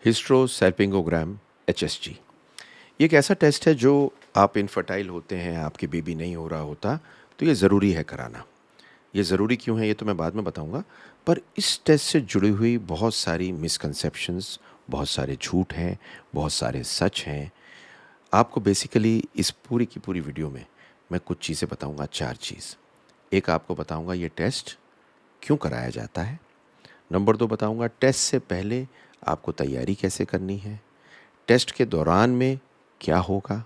हिस्ट्रोसैल्पिंगोग्राम HSG। ये एक ऐसा टेस्ट है जो आप इनफर्टाइल होते हैं, आपके बेबी नहीं हो रहा होता, तो ये ज़रूरी है कराना। ये ज़रूरी क्यों है ये तो मैं बाद में बताऊंगा। पर इस टेस्ट से जुड़ी हुई बहुत सारी मिसकंसेप्शंस, बहुत सारे झूठ हैं, बहुत सारे सच हैं। आपको बेसिकली इस पूरी की पूरी वीडियो में मैं कुछ चीज़ें बताऊंगा, 4 चीज़। एक आपको बताऊंगा ये टेस्ट क्यों कराया जाता है। नंबर 2 बताऊंगा टेस्ट से पहले आपको तैयारी कैसे करनी है। टेस्ट के दौरान में क्या होगा,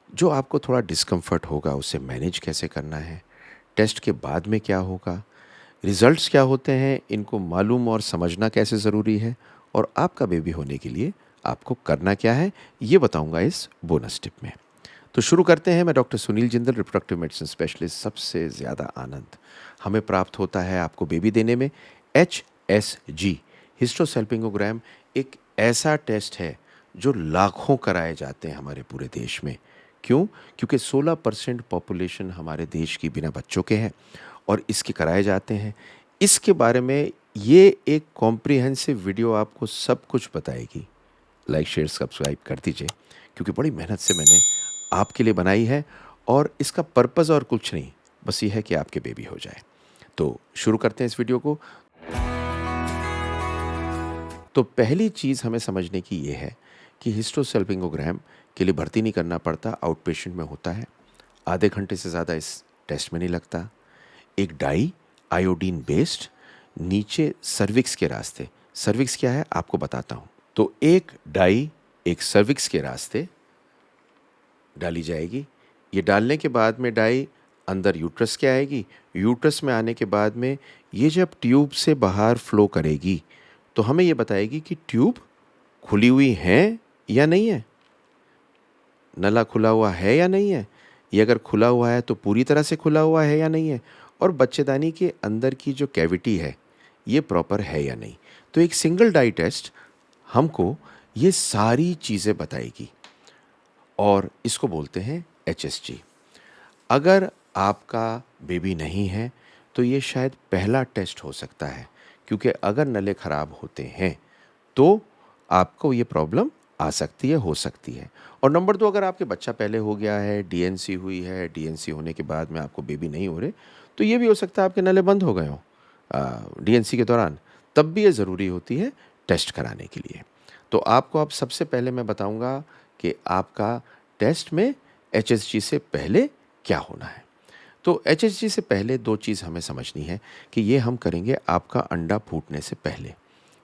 जो आपको थोड़ा डिस्कम्फर्ट होगा उसे मैनेज कैसे करना है। टेस्ट के बाद में क्या होगा, रिजल्ट्स क्या होते हैं, इनको मालूम और समझना कैसे ज़रूरी है, और आपका बेबी होने के लिए आपको करना क्या है, ये बताऊंगा इस बोनस टिप में। तो शुरू करते हैं। मैं doctor Sunil Jindal, reproductive medicine specialist. सबसे ज़्यादा आनंद हमें प्राप्त होता है आपको बेबी देने में। HSG, हिस्टोसैल्पिंगोग्राम, एक ऐसा टेस्ट है जो लाखों कराए जाते हैं हमारे पूरे देश में। क्यों? क्योंकि 16% पॉपुलेशन हमारे देश की बिना बच्चों के हैं और इसके कराए जाते हैं। इसके बारे में ये एक कॉम्प्रिहेंसिव वीडियो आपको सब कुछ बताएगी। लाइक शेयर सब्सक्राइब कर दीजिए, क्योंकि बड़ी मेहनत से मैंने आपके लिए बनाई है और इसका पर्पज़ और कुछ नहीं, बस ये है कि आपके बेबी हो जाए। तो शुरू करते हैं इस वीडियो को। तो पहली चीज़ हमें समझने की ये है कि हिस्टोसैल्पिंगोग्राम के लिए भर्ती नहीं करना पड़ता, आउट पेशेंट में होता है। आधे घंटे से ज़्यादा इस टेस्ट में नहीं लगता। एक डाई, आयोडीन बेस्ड, नीचे सर्विक्स के रास्ते। सर्विक्स क्या है आपको बताता हूँ। तो एक डाई एक सर्विक्स के रास्ते डाली जाएगी। ये डालने के बाद में डाई अंदर यूट्रस के आएगी। यूट्रस में आने के बाद में ये जब ट्यूब से बाहर फ्लो करेगी तो हमें ये बताएगी कि ट्यूब खुली हुई है या नहीं है, नला खुला हुआ है या नहीं है। ये अगर खुला हुआ है तो पूरी तरह से खुला हुआ है या नहीं है, और बच्चेदानी के अंदर की जो कैविटी है ये प्रॉपर है या नहीं। तो एक सिंगल डाई टेस्ट हमको ये सारी चीज़ें बताएगी और इसको बोलते हैं HSG। अगर आपका बेबी नहीं है तो ये शायद पहला टेस्ट हो सकता है, क्योंकि अगर नले खराब होते हैं तो आपको ये प्रॉब्लम आ सकती है, हो सकती है। और नंबर 2, अगर आपके बच्चा पहले हो गया है, डीएनसी हुई है, डीएनसी होने के बाद में आपको बेबी नहीं हो रहे, तो ये भी हो सकता है आपके नले बंद हो गए हों डीएनसी के दौरान। तब भी ये ज़रूरी होती है टेस्ट कराने के लिए। तो आपको अब सबसे पहले मैं बताऊंगा कि आपका टेस्ट में HSG से पहले क्या होना है। तो HSG से पहले 2 चीज़ हमें समझनी है कि ये हम करेंगे आपका अंडा फूटने से पहले।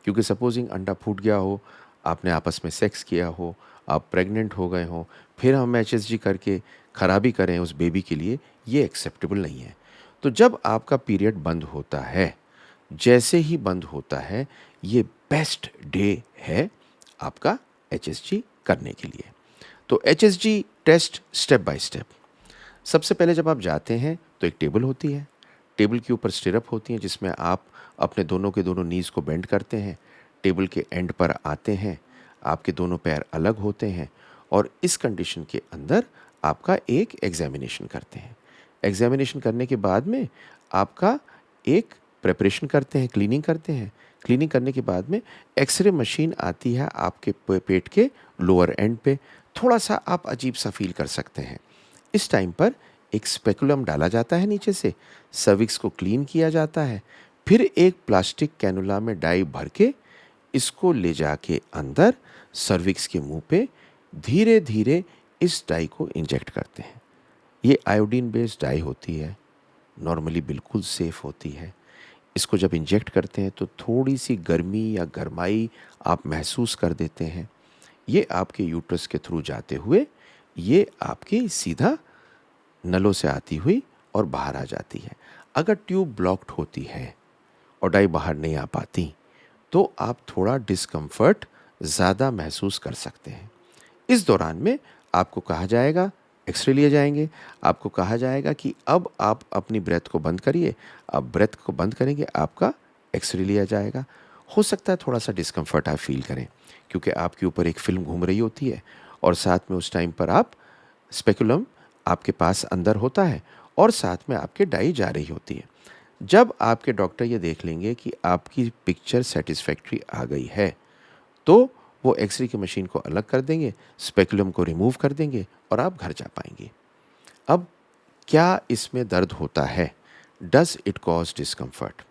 क्योंकि सपोज़िंग अंडा फूट गया हो, आपने आपस में सेक्स किया हो, आप प्रेग्नेंट हो गए हों, फिर हम HSG करके खराबी करें उस बेबी के लिए, ये एक्सेप्टेबल नहीं है। तो जब आपका पीरियड बंद होता है, जैसे ही बंद होता है, ये बेस्ट डे है आपका HSG करने के लिए। तो HSG test step by step. सबसे पहले जब आप जाते हैं तो एक टेबल होती है। टेबल के ऊपर स्टिरअप होती हैं जिसमें आप अपने दोनों के दोनों नीज़ को बेंड करते हैं। टेबल के एंड पर आते हैं, आपके दोनों पैर अलग होते हैं और इस कंडीशन के अंदर आपका एक एग्ज़ामिनेशन करते हैं। एग्ज़ामिनेशन करने के बाद में आपका एक प्रिपरेशन करते हैं, क्लीनिंग करते हैं। क्लीनिंग करने के बाद में एक्स-रे मशीन आती है आपके पेट के लोअर एंड पे। थोड़ा-सा आप अजीब-सा फ़ील कर सकते हैं। इस टाइम पर एक स्पेकुलम डाला जाता है नीचे से, सर्विक्स को क्लीन किया जाता है, फिर एक प्लास्टिक कैनुला में डाई भर के इसको ले जाके अंदर सर्विक्स के मुंह पे धीरे-धीरे इस डाई को इंजेक्ट करते हैं। ये आयोडीन बेस्ड डाई होती है, नॉर्मली बिल्कुल सेफ होती है। इसको जब इंजेक्ट करते हैं तो थोड़ी-सी गर्मी या गरमाई आप महसूस कर देते हैं। ये आपके यूट्रस के थ्रू जाते हुए ये आपके सीधा नलों से आती हुई और बाहर आ जाती है। अगर ट्यूब ब्लॉक्ड होती है और डाई बाहर नहीं आ पाती, तो आप थोड़ा डिस्कम्फर्ट ज़्यादा महसूस कर सकते हैं। इस दौरान में आपको कहा जाएगा, एक्स-रे लिए जाएँगे, आपको कहा जाएगा कि अब आप अपनी ब्रेथ को बंद करिए। अब ब्रेथ को बंद करेंगे, आपका एक्स-रे लिया जाएगा। हो सकता है थोड़ा-सा डिस्कम्फर्ट आप फ़ील करें, क्योंकि आपके ऊपर एक फ़िल्म घूम रही होती है और साथ में उस टाइम पर आप स्पेकुलम आपके पास अंदर होता है और साथ में आपके डाई जा रही होती है। जब आपके डॉक्टर ये देख लेंगे कि आपकी पिक्चर सैटिस्फैक्टरी आ गई है, तो वो एक्सरे की मशीन को अलग कर देंगे, स्पेकुलम को रिमूव कर देंगे और आप घर जा पाएंगे। अब क्या इसमें दर्द होता है? Does it cause discomfort?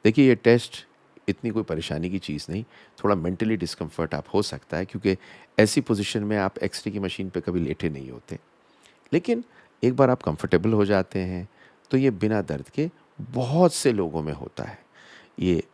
देखिए, ये टेस्ट इतनी कोई परेशानी की चीज़ नहीं। थोड़ा मेंटली डिस्कम्फर्ट आप हो सकता है, क्योंकि ऐसी पोजीशन में आप एक्सरे की मशीन पे कभी लेटे नहीं होते। लेकिन एक बार आप कंफर्टेबल हो जाते हैं, तो ये बिना दर्द के बहुत से लोगों में होता है। ये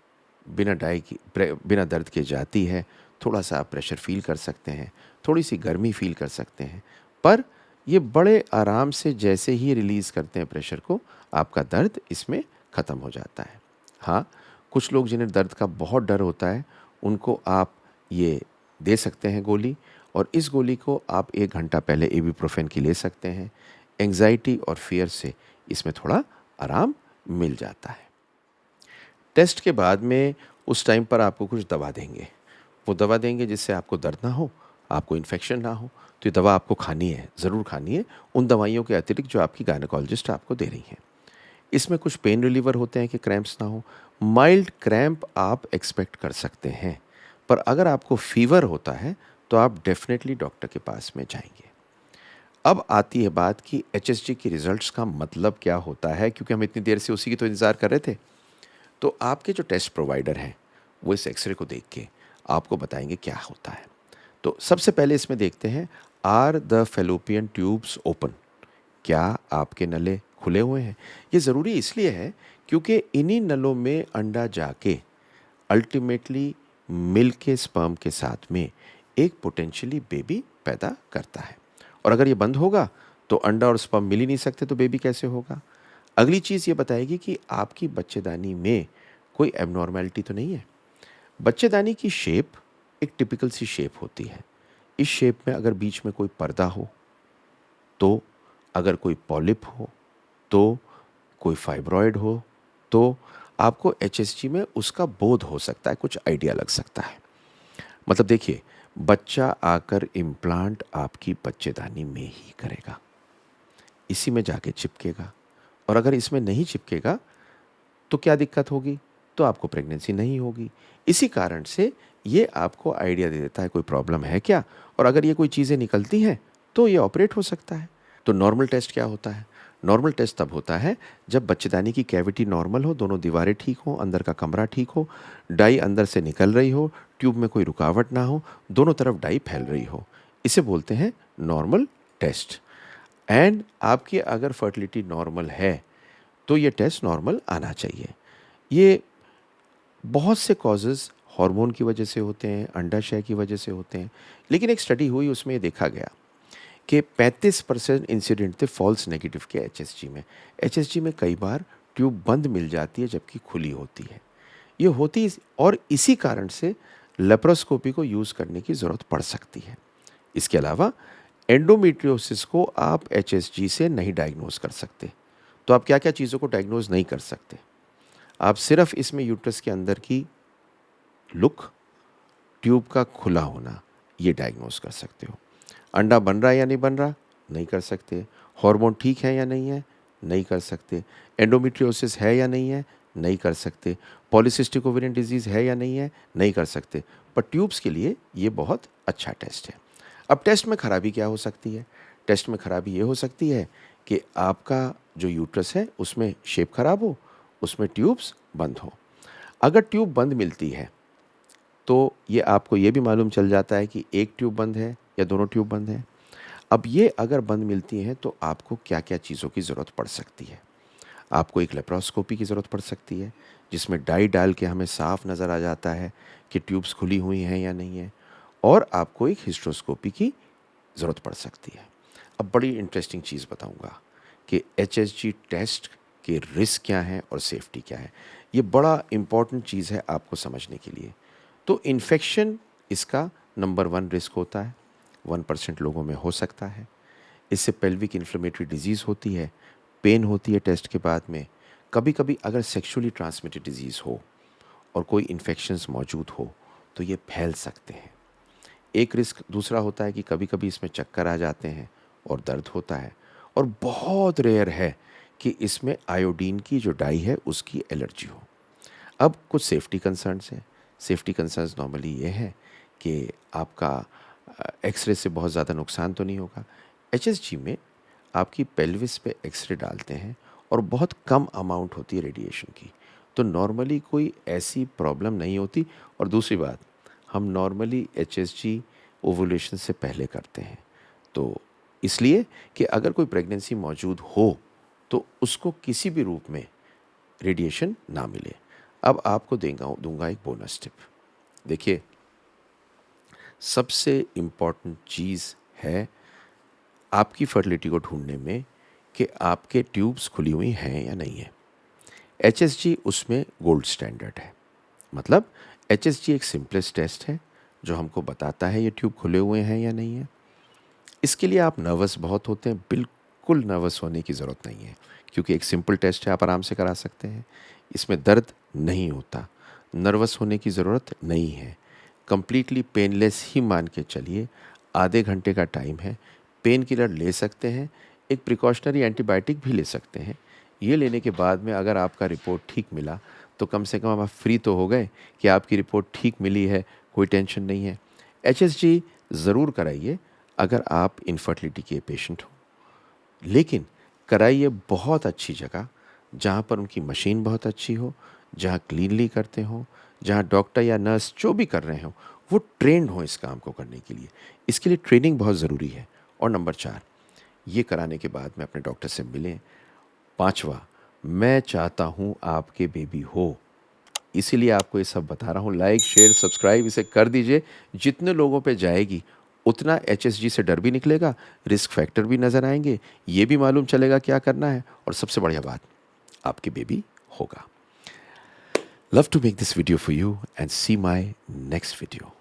बिना दर्द के जाती है। थोड़ा-सा आप प्रेशर फ़ील कर सकते हैं, थोड़ी-सी गर्मी फ़ील कर सकते हैं, पर ये बड़े आराम से जैसे ही रिलीज़ करते हैं प्रेशर को, आपका दर्द इसमें ख़त्म हो जाता है। हाँ, कुछ लोग जिन्हें दर्द का बहुत डर होता है, उनको आप ये दे सकते हैं गोली, और इस गोली को आप 1 घंटा पहले इबुप्रोफेन की ले सकते हैं। एंग्ज़ायटी और फ़ियर से इसमें थोड़ा आराम मिल जाता है। टेस्ट के बाद में उस टाइम पर आपको कुछ दवा देंगे। वो दवा देंगे जिससे आपको दर्द ना हो, आपको इन्फेक्शन ना हो, तो ये दवा आपको खानी है, ज़रूर खानी है, उन दवाइयों के अतिरिक्त जो आपकी गायनेकोलॉजिस्ट आपको दे रही हैं। इसमें कुछ पेन रिलीवर होते हैं कि क्रैम्प्स ना हो। माइल्ड क्रैम्प आप एक्सपेक्ट कर सकते हैं, पर अगर आपको फ़ीवर होता है, तो आप डेफ़िनेटली डॉक्टर के पास में जाएँगे। अब आती है बात कि एचएसजी की रिज़ल्ट्स का मतलब क्या होता है, क्योंकि हम इतनी देर से उसी की तो इंतज़ार कर रहे थे। तो आपके जो टेस्ट प्रोवाइडर हैं, वो इस एक्स-रे को देख के आपको बताएँगे क्या होता है। तो सबसे पहले इसमें देखते हैं, are the fallopian tubes open? क्या आपके नले खुले हुए हैं? ये ज़रूरी इसलिए है क्योंकि इन्हीं नलों में अंडा जाके अल्टीमेटली मिल्क के स्पर्म के साथ में एक पोटेंशियली बेबी पैदा करता है। और अगर ये बंद होगा, तो अंडा और स्पर्म मिल ही नहीं सकते, तो बेबी कैसे होगा? अगली चीज़ ये बताएगी कि आपकी बच्चेदानी में कोई एब्नॉर्मैलिटी तो नहीं है। बच्चेदानी की शेप एक टिपिकल सी शेप होती है। इस शेप में अगर बीच में कोई पर्दा हो, तो अगर कोई पॉलिप हो, तो कोई फाइब्रॉइड हो, तो आपको एचएसजी में उसका बोध हो सकता है, कुछ आइडिया लग सकता है। मतलब देखिए, बच्चा आकर इम्प्लांट आपकी बच्चेदानी में ही करेगा, इसी में जाके चिपकेगा, और अगर इसमें नहीं चिपकेगा, तो क्या दिक्कत होगी? तो आपको प्रेगनेंसी नहीं होगी। इसी कारण से ये आपको आइडिया दे देता है कोई प्रॉब्लम है क्या? और अगर ये कोई चीज़ें निकलती हैं, तो ये ऑपरेट हो सकता है। तो नॉर्मल टेस्ट क्या होता है? नॉर्मल टेस्ट तब होता है जब बच्चेदानी की कैविटी नॉर्मल हो, दोनों दीवारें ठीक हों, अंदर का कमरा ठीक हो, डाई अंदर से निकल रही हो, ट्यूब में कोई रुकावट ना हो, दोनों तरफ डाई फैल रही हो। इसे बोलते हैं नॉर्मल टेस्ट। एंड आपकी अगर फर्टिलिटी नॉर्मल है, तो ये टेस्ट नॉर्मल आना चाहिए। ये बहुत से कॉजेज़ हार्मोन की वजह से होते हैं, अंडाशय की वजह से होते हैं, लेकिन एक स्टडी हुई, उसमें ये देखा गया कि 35% इंसिडेंट थे फॉल्स नेगेटिव के एचएसजी में। एचएसजी में कई बार ट्यूब बंद मिल जाती है जबकि खुली होती है। ये होती और इसी कारण से लेप्रोस्कोपी को यूज़ करने की ज़रूरत पड़ सकती है। इसके अलावा एंडोमेट्रियोसिस को आप एचएसजी से नहीं डायग्नोज़ कर सकते। तो आप क्या-क्या चीज़ों को डायग्नोज़ नहीं कर सकते? आप सिर्फ़ इसमें यूट्रस के अंदर की लुक, ट्यूब का खुला होना, ये डायग्नोज़ कर सकते हो। अंडा बन रहा है या नहीं बन रहा? नहीं कर सकते। हार्मोन ठीक है या नहीं है? नहीं कर सकते। एंडोमेट्रियोसिस है या नहीं है? नहीं कर सकते। पॉलीसिस्टिक ओवेरियन डिज़ीज़ है या नहीं है? नहीं कर सकते। पर ट्यूब्स के लिए ये बहुत अच्छा टेस्ट है। अब टेस्ट में खराबी क्या हो सकती है? टेस्ट में खराबी ये हो सकती है कि आपका जो यूट्रस है, उसमें शेप खराब हो, उसमें ट्यूब्स बंद हों। अगर ट्यूब बंद मिलती है, तो ये आपको ये भी मालूम चल जाता है कि एक ट्यूब बंद है या दोनों ट्यूब बंद हैं। अब ये अगर बंद मिलती हैं, तो आपको क्या-क्या चीज़ों की ज़रूरत पड़ सकती है। आपको एक लेप्रोस्कोपी की ज़रूरत पड़ सकती है, जिसमें डाई डाल के हमें साफ नज़र आ जाता है कि ट्यूब्स खुली हुई हैं या नहीं है, और आपको एक हिस्ट्रोस्कोपी की ज़रूरत पड़ सकती है। अब बड़ी इंटरेस्टिंग चीज़ बताऊँगा कि एचएसजी टेस्ट के रिस्क क्या हैं और सेफ्टी क्या है। ये बड़ा इम्पोर्टेंट चीज़ है आपको समझने के लिए। तो इन्फेक्शन इसका नंबर 1 रिस्क होता है, 1% लोगों में हो सकता है। इससे पेल्विक इन्फ्लेमेटरी डिज़ीज़ होती है, पेन होती है टेस्ट के बाद में। कभी-कभी अगर सेक्सुअली ट्रांसमिटेड डिज़ीज़ हो और कोई इन्फेक्शंस मौजूद हो, तो ये फैल सकते हैं। एक रिस्क दूसरा होता है कि कभी-कभी इसमें चक्कर आ जाते हैं और दर्द होता है, और बहुत रेयर है कि इसमें आयोडीन की जो डाई है उसकी एलर्जी हो। अब कुछ सेफ्टी कंसर्न्स हैं। सेफ्टी कंसर्न्स नॉर्मली ये है कि आपका एक्सरे से बहुत ज़्यादा नुकसान तो नहीं होगा। एचएसजी में आपकी पेल्विस पे एक्सरे डालते हैं और बहुत कम अमाउंट होती है रेडिएशन की, तो नॉर्मली कोई ऐसी प्रॉब्लम नहीं होती। और दूसरी बात, हम नॉर्मली एचएसजी ओवुलेशन से पहले करते हैं, तो इसलिए कि अगर कोई प्रेगनेंसी मौजूद हो तो उसको किसी भी रूप में रेडिएशन ना मिले। अब आपको दूंगा एक बोनस टिप। देखिए, सबसे इम्पॉर्टेंट चीज़ है आपकी फर्टिलिटी को ढूंढने में कि आपके ट्यूब्स खुली हुई हैं या नहीं है। एचएसजी उसमें गोल्ड स्टैंडर्ड है। मतलब एचएसजी एक सिंपलेस्ट टेस्ट है जो हमको बताता है ये ट्यूब खुले हुए हैं या नहीं है। इसके लिए आप नर्वस बहुत होते हैं, बिल्कुल नर्वस होने की ज़रूरत नहीं है, क्योंकि एक सिंपल टेस्ट है, आप आराम से करा सकते हैं। इसमें दर्द नहीं होता, नर्वस होने की ज़रूरत नहीं है, कंप्लीटली पेनलेस ही मान के चलिए। आधे घंटे का टाइम है, पेन किलर ले सकते हैं, एक प्रिकॉशनरी एंटीबायोटिक भी ले सकते हैं। ये लेने के बाद में अगर आपका रिपोर्ट ठीक मिला तो कम से कम आप फ्री तो हो गए कि आपकी रिपोर्ट ठीक मिली है, कोई टेंशन नहीं है। एचएसजी ज़रूर कराइए अगर आप इनफर्टिलिटी के पेशेंट हो, लेकिन कराइए बहुत अच्छी जगह जहाँ पर उनकी मशीन बहुत अच्छी हो, जहाँ क्लीनली करते हों, जहाँ डॉक्टर या नर्स जो भी कर रहे हों वो ट्रेंड हों इस काम को करने के लिए। इसके लिए ट्रेनिंग बहुत ज़रूरी है। और नंबर 4, ये कराने के बाद में अपने डॉक्टर से मिलें। 5वां, मैं चाहता हूँ आपके बेबी हो, इसीलिए आपको ये सब बता रहा हूँ। लाइक, शेयर, सब्सक्राइब इसे कर दीजिए। जितने लोगों पे जाएगी उतना एचएसजी से डर भी निकलेगा, रिस्क फैक्टर भी नज़र आएंगे, ये भी मालूम चलेगा क्या करना है, और सबसे बढ़िया बात, आपकी बेबी होगा। Love to make this video for you and see my next video.